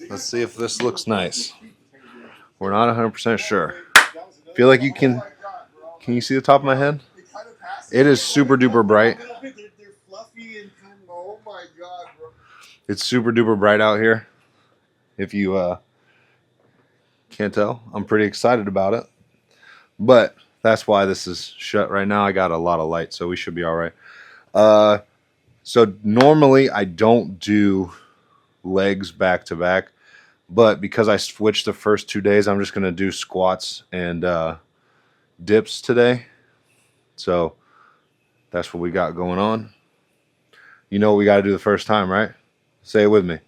Let's see if this looks nice. We're not 100% sure. Feel like you can. Can you see the top of my head? It is super duper bright. It's super duper bright out here. If you can't tell, I'm pretty excited about it. But that's why this is shut right now. I got a lot of light, so we should be all right. So normally I don't do legs back to back, but because I switched the first 2 days, I'm just going to do squats and dips today. So that's what we got going on. You know what we got to do the first time, right? Say it with me.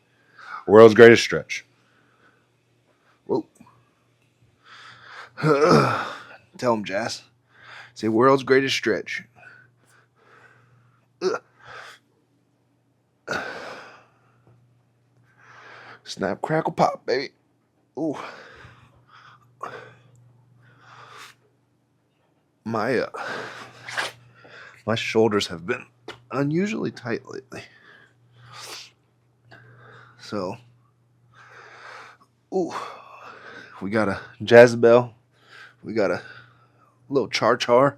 World's greatest stretch. Whoa. Tell him, Jazz. Say world's greatest stretch. Snap, crackle, pop, baby. Ooh. My shoulders have been unusually tight lately. So, ooh, we got a Jezebel. We got a little char.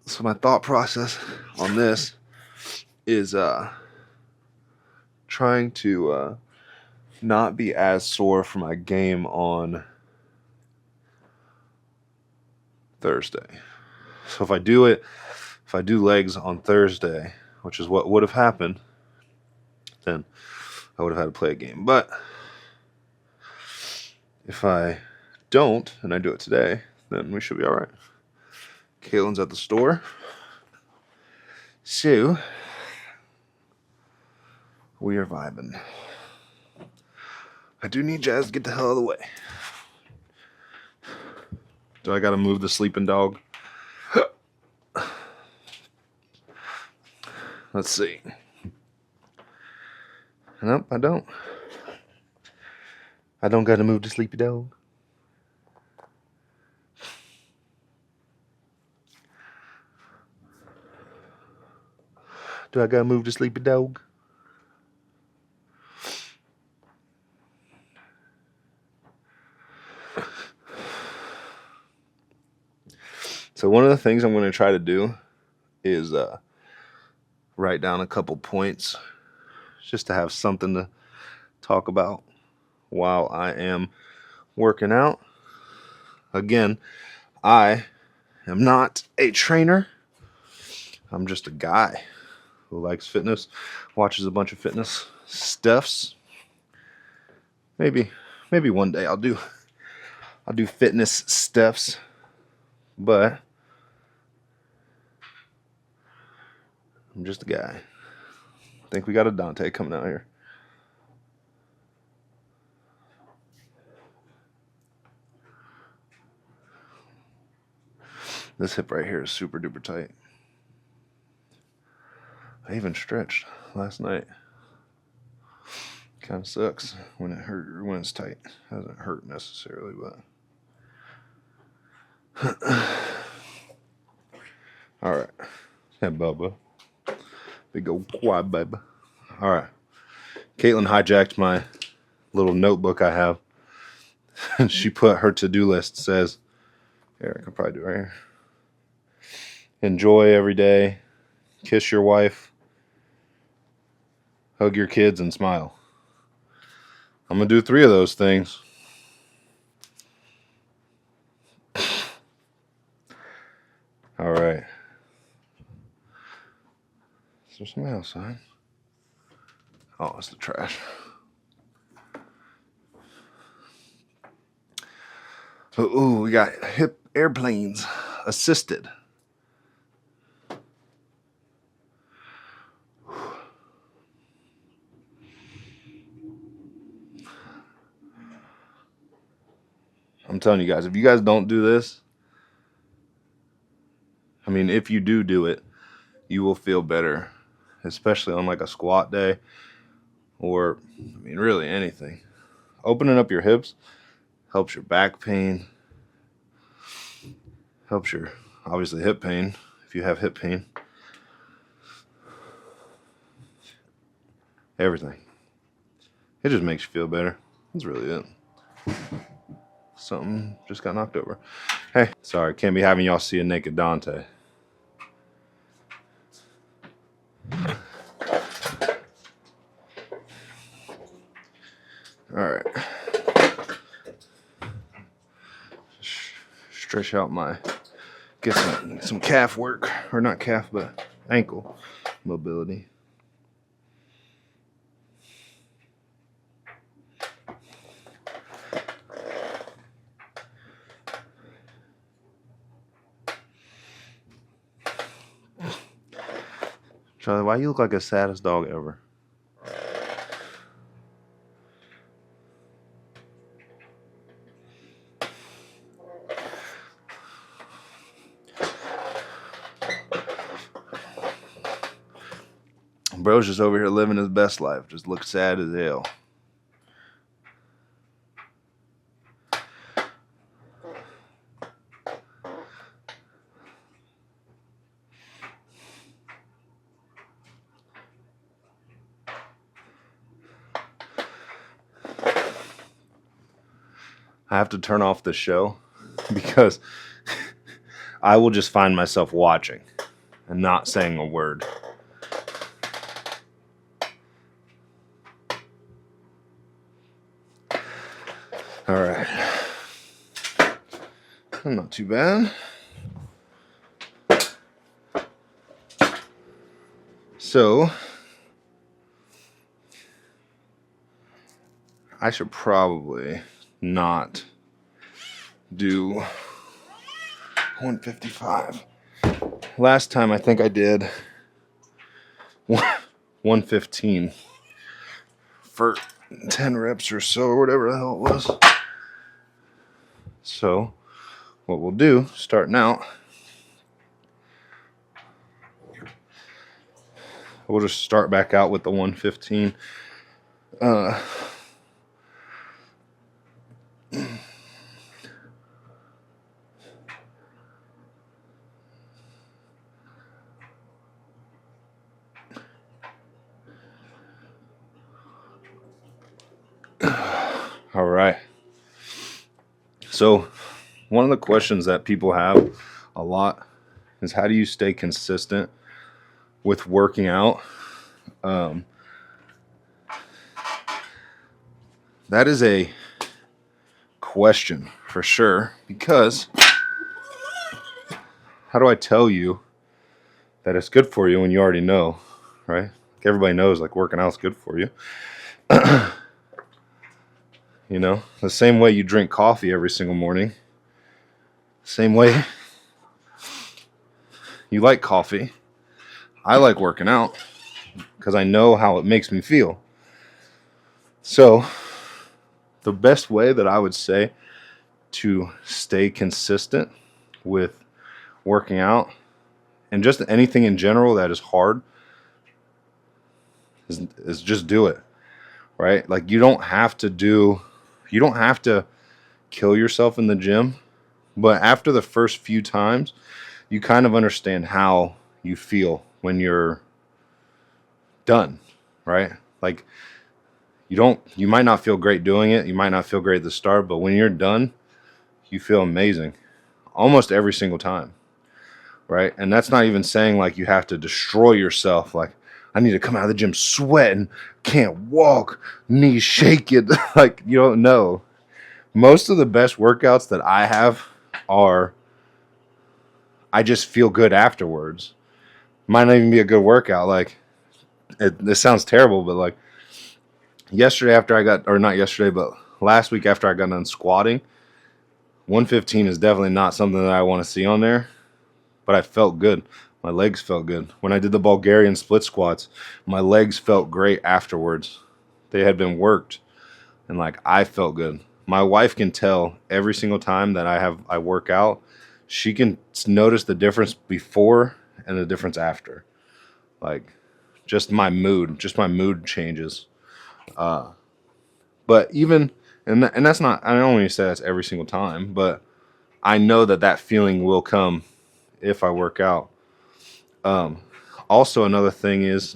So my thought process on this is trying to not be as sore for my game on Thursday. So if I do legs on Thursday, which is what would have happened, then I would have had to play a game. But if I don't and I do it today, then we should be all right. Caitlin's at the store. So we are vibing. I do need Jazz to get the hell out of the way. Do I gotta move the sleeping dog? Let's see. Nope, I don't. I don't gotta move the sleepy dog. Do I gotta move the sleepy dog? So one of the things I'm going to try to do is write down a couple points just to have something to talk about while I am working out. Again, I am not a trainer. I'm just a guy who likes fitness, watches a bunch of fitness stuffs. Maybe one day I'll do fitness stuffs, but I'm just a guy. I think we got a Dante coming out here. This hip right here is super duper tight. I even stretched last night. Kind of sucks when it hurt or when it's tight. It doesn't hurt necessarily, but all right. Yeah, Bubba. Big old quad, baby. All right. Caitlin hijacked my little notebook I have. And she put her to-do list. Says, here, I can probably do it right here. Enjoy every day. Kiss your wife. Hug your kids and smile. I'm going to do 3 of those things. All right. Is there somebody outside? Oh, it's the trash. Ooh, we got hip airplanes assisted. I'm telling you guys, if you guys don't do this, I mean, if you do it, you will feel better, especially on like a squat day or, I mean, really anything. Opening up your hips helps your back pain, helps your, obviously, hip pain, if you have hip pain. everything. It just makes you feel better. That's really it. Something just got knocked over. Hey, sorry, can't be having y'all see a naked Dante. All right. Stretch out my, get some calf work, or not calf, but ankle mobility. Charlie, why you look like the saddest dog ever? Bro's just over here living his best life. Just looks sad as hell. I have to turn off the show because I will just find myself watching and not saying a word. All right. Not too bad. So, I should probably not do 155. Last time I think I did 115 for 10 reps or so, or whatever the hell it was. So, what we'll do, starting out, we'll just start back out with the 115. All right. So, one of the questions that people have a lot is, how do you stay consistent with working out? That is a question for sure, because how do I tell you that it's good for you when you already know, right? Like, everybody knows, like, working out is good for you. You know, the same way you drink coffee every single morning, same way you like coffee. I like working out because I know how it makes me feel. So, the best way that I would say to stay consistent with working out and just anything in general that is hard is just do it, right? Like, you don't have to kill yourself in the gym, but after the first few times, you kind of understand how you feel when you're done, right? Like, you might not feel great doing it. You might not feel great at the start, but when you're done, you feel amazing almost every single time, right? And that's not even saying like you have to destroy yourself. Like, I need to come out of the gym sweating, can't walk, knees shaking. Like, you don't know. Most of the best workouts that I have are, I just feel good afterwards. Might not even be a good workout. Like, this sounds terrible, but like yesterday after I got, or not yesterday, but last week after I got done squatting, 115 is definitely not something that I want to see on there, but I felt good. My legs felt good. When I did the Bulgarian split squats, my legs felt great afterwards. They had been worked, and like, I felt good. My wife can tell every single time that I work out. She can notice the difference before and the difference after. Like, just my mood changes. But even, and that's not, I don't want to say that's every single time, but I know that feeling will come if I work out. Also, another thing is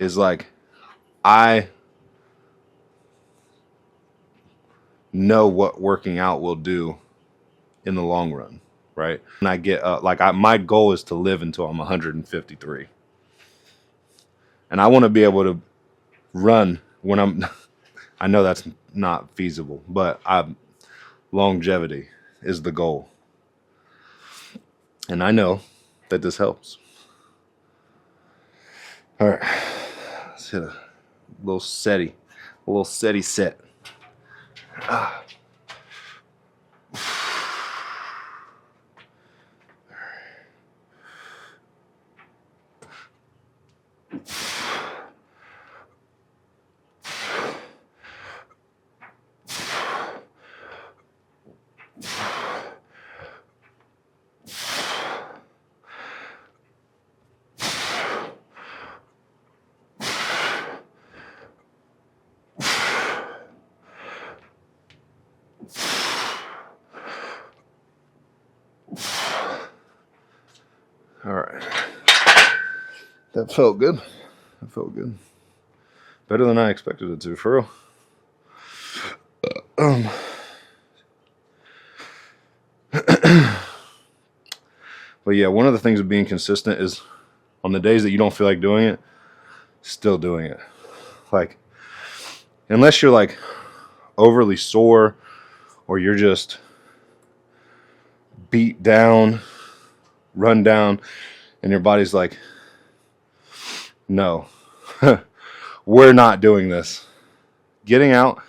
is like, I know what working out will do in the long run, right? And I get my goal is to live until I'm 153, and I want to be able to run when I'm. I know that's not feasible, but longevity is the goal, and I know that this helps. All right, let's hit a little SETI set. Ah. All right, that felt good. That felt good. Better than I expected it to, for real. But yeah, one of the things of being consistent is on the days that you don't feel like doing it, still doing it. Like, unless you're like overly sore or you're just beat down, run down, and your body's like, no, we're not doing this. Getting out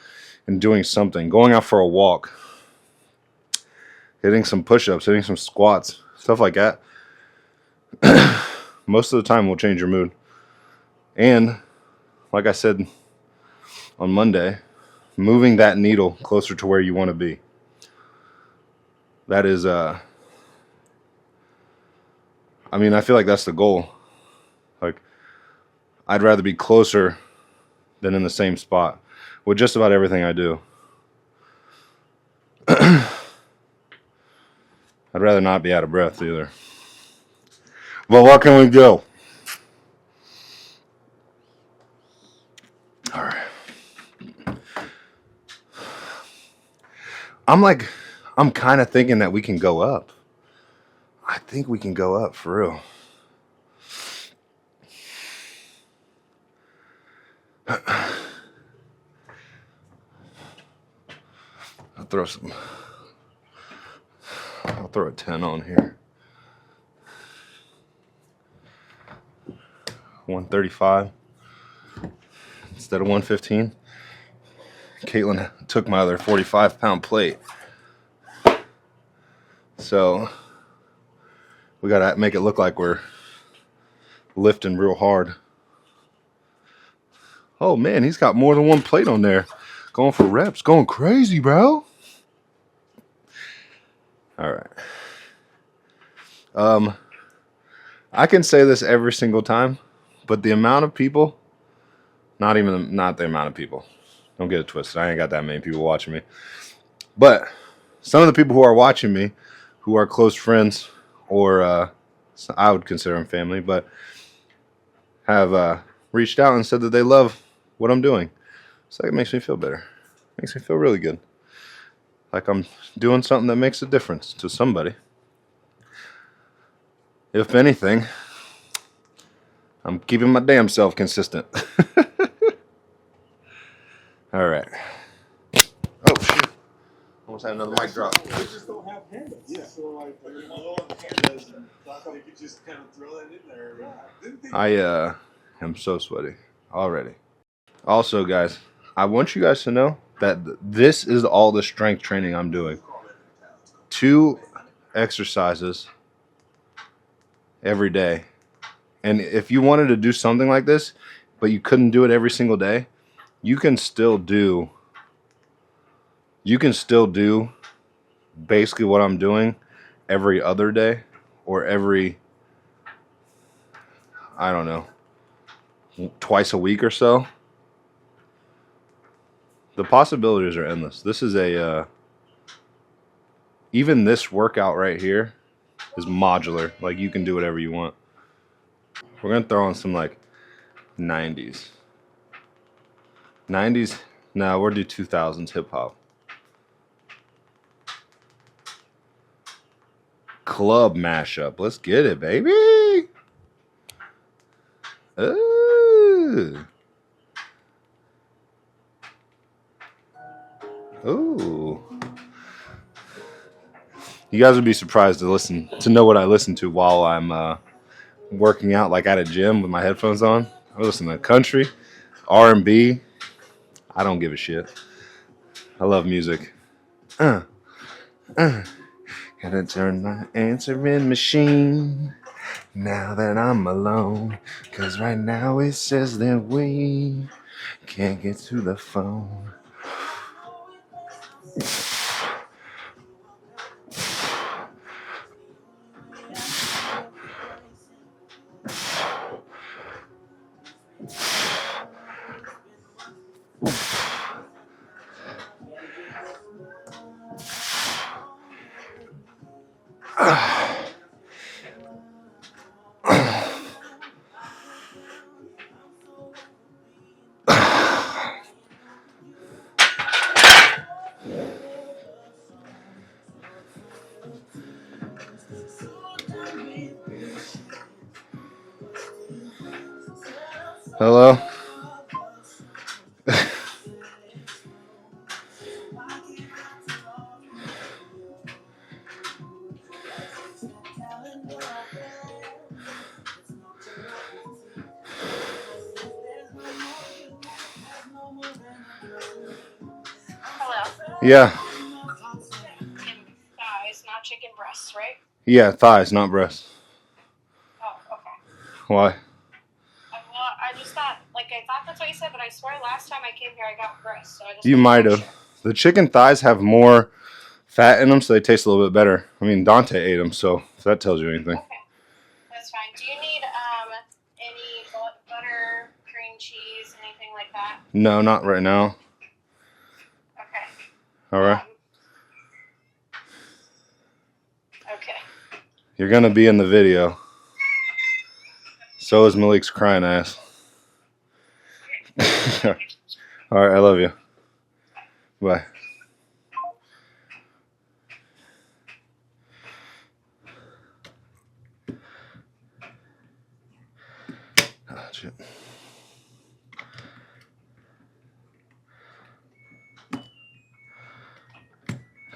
and doing something, going out for a walk, hitting some push-ups, hitting some squats, stuff like that, most of the time will change your mood. And like I said on Monday, moving that needle closer to where you want to be. That is, I mean, I feel like that's the goal. Like, I'd rather be closer than in the same spot with just about everything I do. I'd rather not be out of breath either. But what can we do? All right. I'm kind of thinking that we can go up. I think we can go up for real. I'll throw a 10 on here. 135 instead of 115. Caitlin took my other 45-pound plate. So we gotta make it look like we're lifting real hard. Oh man, he's got more than one plate on there. Going for reps, going crazy, bro. All right. I can say this every single time, but the amount of people, not the amount of people. Don't get it twisted. I ain't got that many people watching me. But some of the people who are watching me, who are close friends, or I would consider them family, but have reached out and said that they love what I'm doing. So it makes me feel better. Makes me feel really good. Like I'm doing something that makes a difference to somebody. If anything, I'm keeping my damn self consistent. All right. Oh, shit. Almost had another mic drop. We just don't have handles. Yeah. So like, they're low on the handles, and thought they could just kind of throw that in there. I am so sweaty already. Also, guys, I want you guys to know that this is all the strength training I'm doing. 2 exercises every day. And if you wanted to do something like this, but you couldn't do it every single day, you can still do basically what I'm doing every other day or every, I don't know, twice a week or so. The possibilities are endless. This is even this workout right here is modular. Like, you can do whatever you want. We're going to throw on some, like, 90s. 90s. No, we'll do 2000s hip hop. Club mashup. Let's get it, baby. Ooh. Ooh. You guys would be surprised to know what I listen to while I'm working out, like at a gym with my headphones on. I listen to country, R&B. I don't give a shit. I love music. Gotta turn my answering machine now that I'm alone. 'Cause right now it says that we can't get to the phone. Hello? Hello. Yeah. Thighs, not chicken breasts, right? Yeah, thighs, not breasts. Oh, okay. Why? Well, I just thought, I thought that's what you said, but I swear last time I came here I got breasts, so I just... You might have. The chicken thighs have more fat in them, so they taste a little bit better. I mean, Dante ate them, so if that tells you anything. Okay, that's fine. Do you need any butter, cream cheese, anything like that? No, not right now. Okay. All right. Okay. You're going to be in the video. So is Malik's crying ass. All right, I love you. Bye. Oh, shit.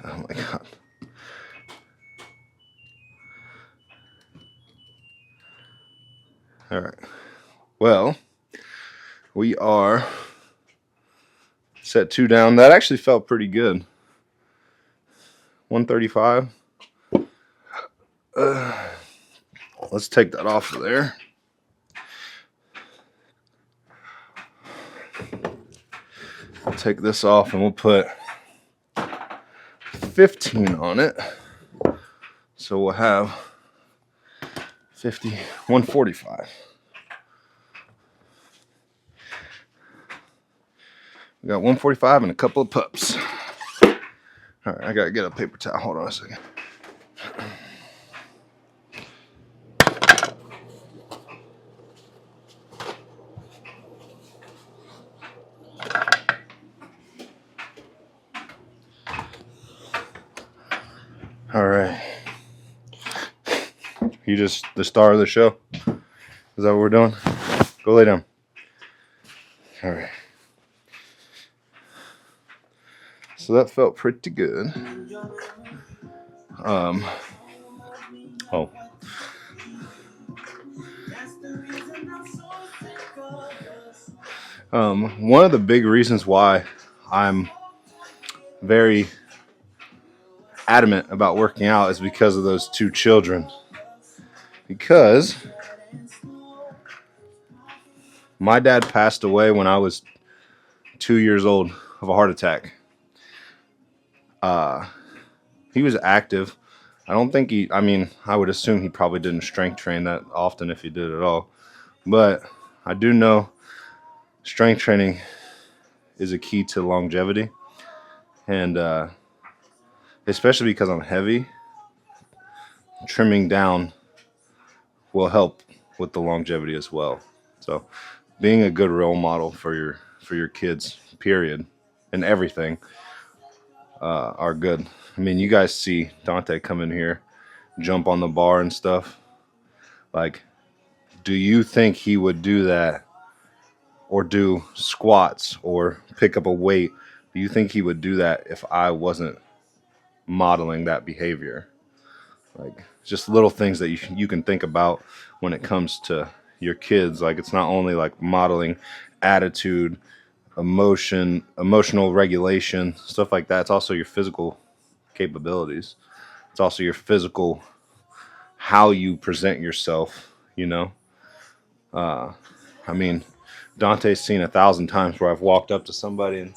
Oh my God. All right. Well, we are set 2 down. That actually felt pretty good. 135. Let's take that off of there. I'll take this off and we'll put 15 on it. So we'll have 145. We got 145 and a couple of pups. All right, I gotta get a paper towel. Hold on a second. All right. You just the star of the show? Is that what we're doing? Go lay down. All right. So that felt pretty good. One of the big reasons why I'm very adamant about working out is because of those 2 children. Because my dad passed away when I was 2 years old of a heart attack. He was active. I don't think I would assume he probably didn't strength train that often if he did at all. But I do know strength training is a key to longevity. And especially because I'm heavy, trimming down will help with the longevity as well. So being a good role model for your kids, period, and everything, are good. I mean, you guys see Dante come in here, jump on the bar and stuff. Like, do you think he would do that, or do squats, or pick up a weight? Do you think he would do that if I wasn't modeling that behavior? Like, just little things that you can think about when it comes to your kids. Like, it's not only like modeling attitude, emotional regulation, stuff like that. It's also your physical capabilities. It's also your physical, how you present yourself, you know? I mean, Dante's seen 1,000 times where I've walked up to somebody and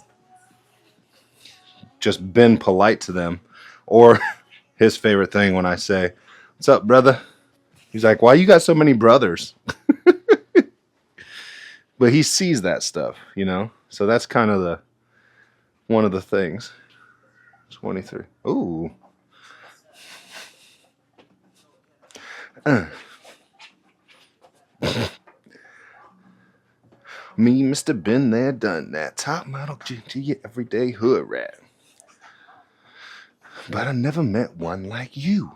just been polite to them. Or his favorite thing when I say, "What's up, brother?" He's like, "Why you got so many brothers?" But he sees that stuff, you know? So that's kind of one of the things. 23. Ooh. Me, Mr. Been there, done that. Top model to your everyday hood rat. But I never met one like you.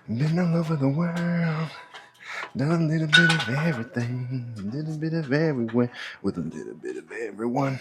Been all over the world. Done a little bit of everything. A little bit of everywhere. With a little bit of everyone.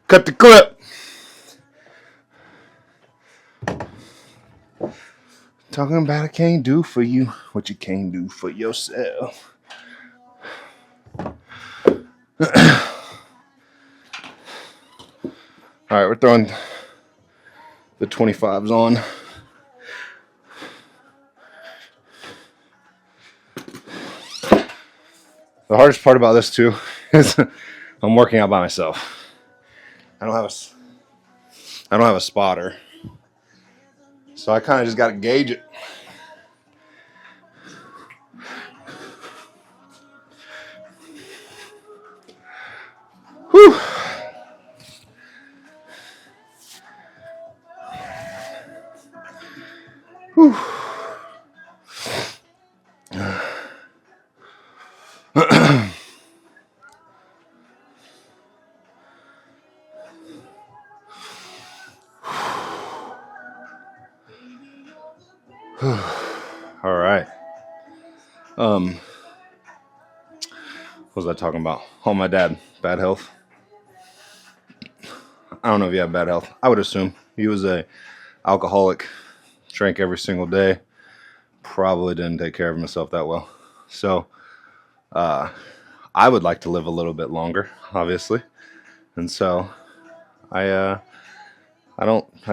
Cut the clip. Talking about I can't do for you what you can't do for yourself. All right, we're throwing the 25s on. The hardest part about this too is I'm working out by myself. I don't have a spotter, so I kind of just got to gauge it. Whew. Whew. All right. What was I talking about? Oh, my dad, bad health. I don't know if he had bad health. I would assume he was a alcoholic, drank every single day, probably didn't take care of himself that well. So I would like to live a little bit longer, obviously, and so I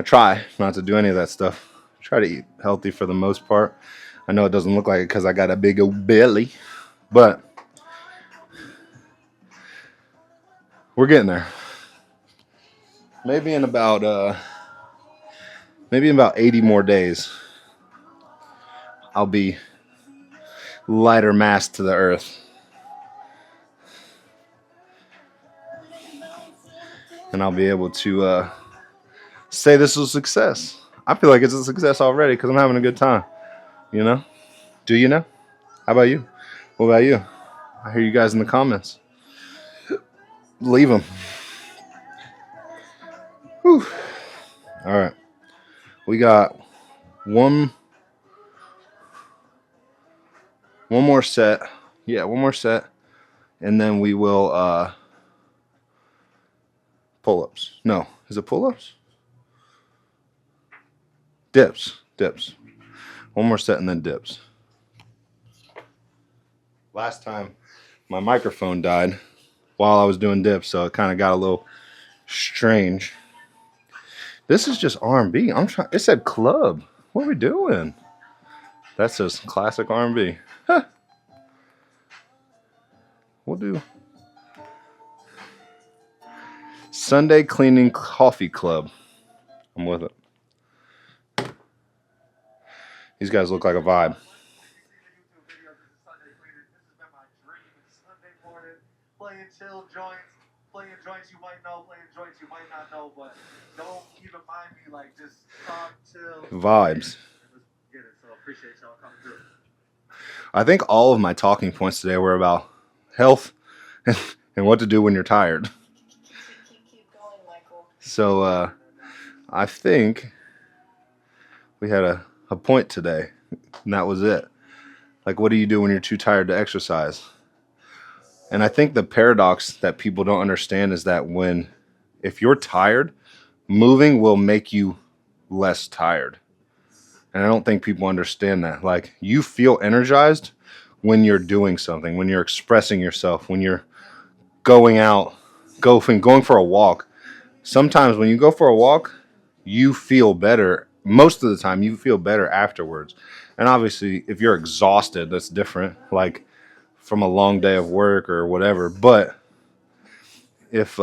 try not to do any of that stuff. I try to eat healthy for the most part. I know it doesn't look like it because I got a big old belly, but we're getting there. Maybe in about 80 more days, I'll be lighter mass to the earth. And I'll be able to say this was a success. I feel like it's a success already because I'm having a good time. You know? Do you know? How about you? What about you? I hear you guys in the comments. Leave them. Whew. All right. We got one more set. Yeah, one more set. And then we will pull-ups. No, is it pull-ups? Dips. One more set and then dips. last time my microphone died while I was doing dips, so it kind of got a little strange. This is just R&B. I'm trying. It said club. What are we doing? That says classic R&B. Huh. We'll do Sunday Cleaning Coffee Club. I'm with it. These guys look like a vibe. Playing chill joints, playing joints you might know, playing joints you might not know, but don't even mind me, like, just talk, chill. Vibes. Let's get it, so appreciate y'all coming through. I think all of my talking points today were about health and what to do when you're tired. Keep going, Michael. So I think we had a point today, and that was it. Like, what do you do when you're too tired to exercise? And I think the paradox that people don't understand is that if you're tired, moving will make you less tired. And I don't think people understand that. Like, you feel energized when you're doing something, when you're expressing yourself, when you're going out, going for a walk. Sometimes when you go for a walk, you feel better. Most of the time, you feel better afterwards. And obviously, if you're exhausted, that's different. Like, from a long day of work or whatever. But if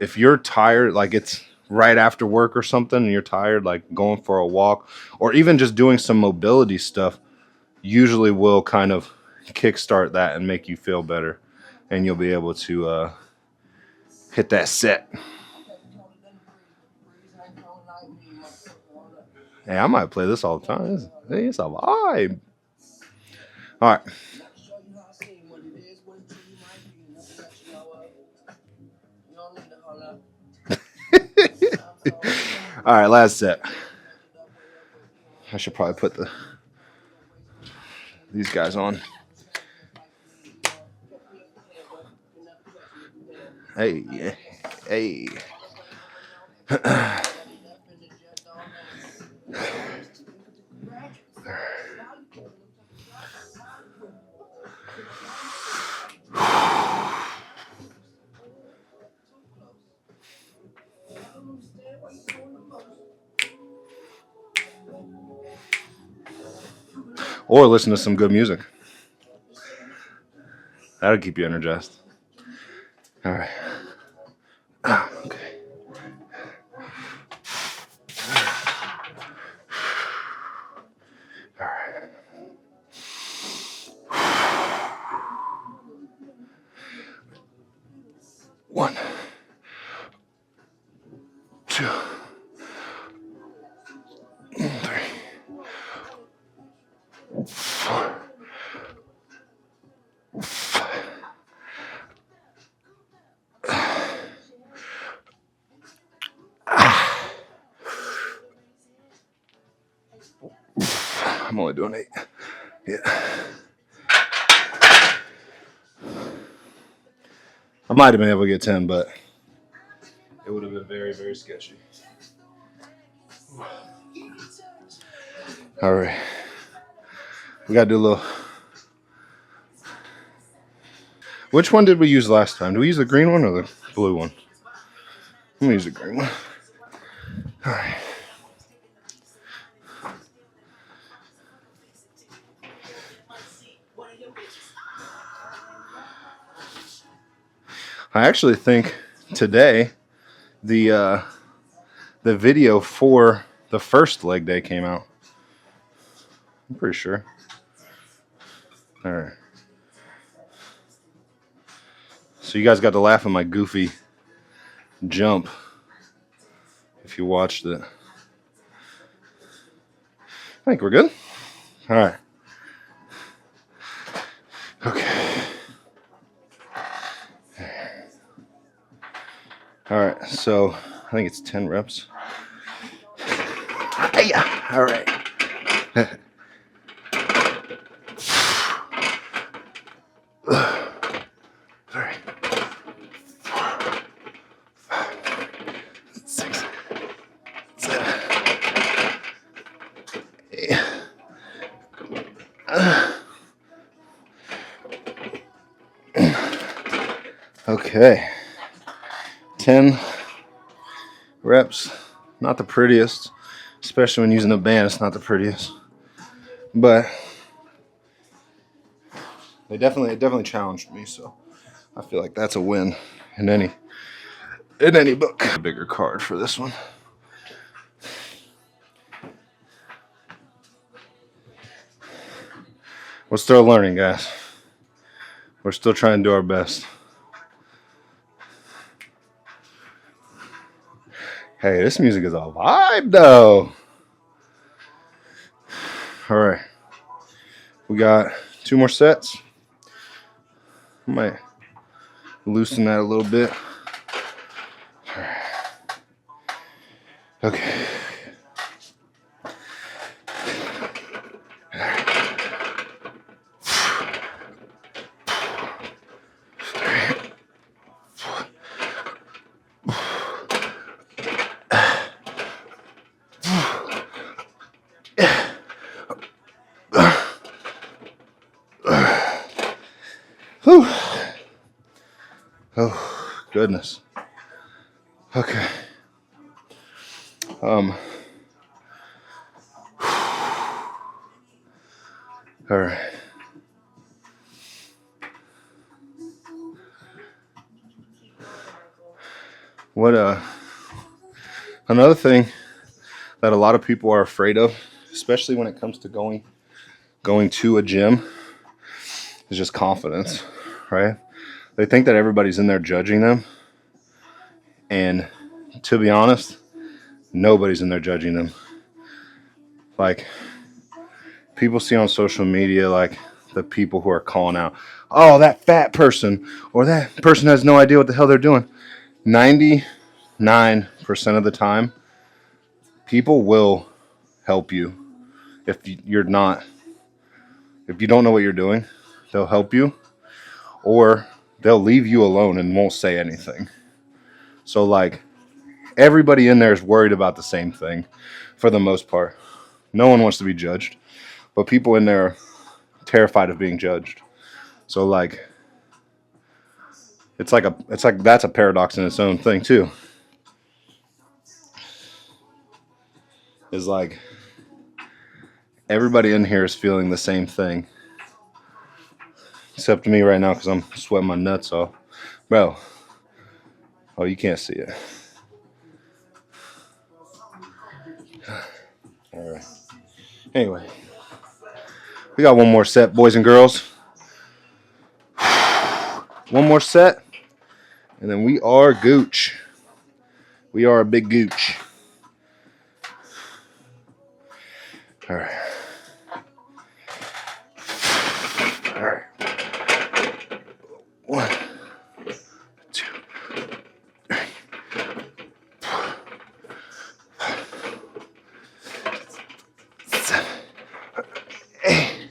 if you're tired, like it's right after work or something, and you're tired, like going for a walk or even just doing some mobility stuff, usually will kind of kickstart that and make you feel better, and you'll be able to hit that set. Hey, I might play this all the time. It's a vibe. All right. All right, last set. I should probably put these guys on. Hey, hey. Or listen to some good music. That'll keep you energized. All right. Okay. All right. One, two, three, four, five. I'm only doing 8. Yeah. I might have been able to get 10, but it would have been very, very sketchy. All right. We got to do a little. Which one did we use last time? Did we use the green one or the blue one? I'm going to use the green one. All right. I actually think today the video for the first leg day came out. I'm pretty sure. All right. So you guys got to laugh at my goofy jump if you watched it. I think we're good. All right. Okay. All right. So I think it's 10 reps. Yeah. All right. 3, 4, 5, 6, 7, Okay. 10 reps. Not the prettiest, especially when using a band. It's not the prettiest, but it definitely challenged me. So I feel like that's a win in any book. A bigger card for this one. We're still learning, guys. We're still trying to do our best. Hey, this music is a vibe, though. All right. We got 2 more sets. I might loosen that a little bit. All right. Okay. Whew. Oh, goodness. Okay. All right. What another thing that a lot of people are afraid of, especially when it comes to going to a gym, is just confidence, right? They think that everybody's in there judging them, and to be honest, nobody's in there judging them. Like, people see on social media, like, the people who are calling out, oh, that fat person, or that person has no idea what the hell they're doing. 99% of the time, people will help you. If you don't know what you're doing, they'll help you, or they'll leave you alone and won't say anything. So, like, everybody in there is worried about the same thing for the most part. No one wants to be judged, but people in there are terrified of being judged. So, like, it's like that's a paradox in its own thing too. Is like everybody in here is feeling the same thing, except me right now because I'm sweating my nuts off, bro. Oh, you can't see it. All right. Anyway, we got one more set, boys and girls. One more set, and then we are gooch. We are a big gooch. All right. All right. 1, 2, 3, 4, 5, 7, 8.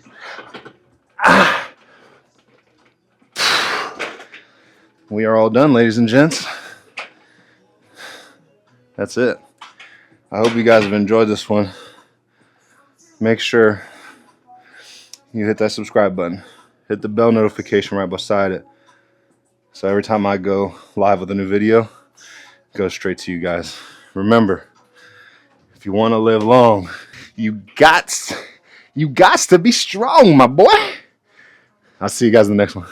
We are all done, ladies and gents. That's it. I hope you guys have enjoyed this one. Make sure you hit that subscribe button. Hit the bell notification right beside it. So every time I go live with a new video, it goes straight to you guys. Remember, if you want to live long, you got to be strong, my boy. I'll see you guys in the next one.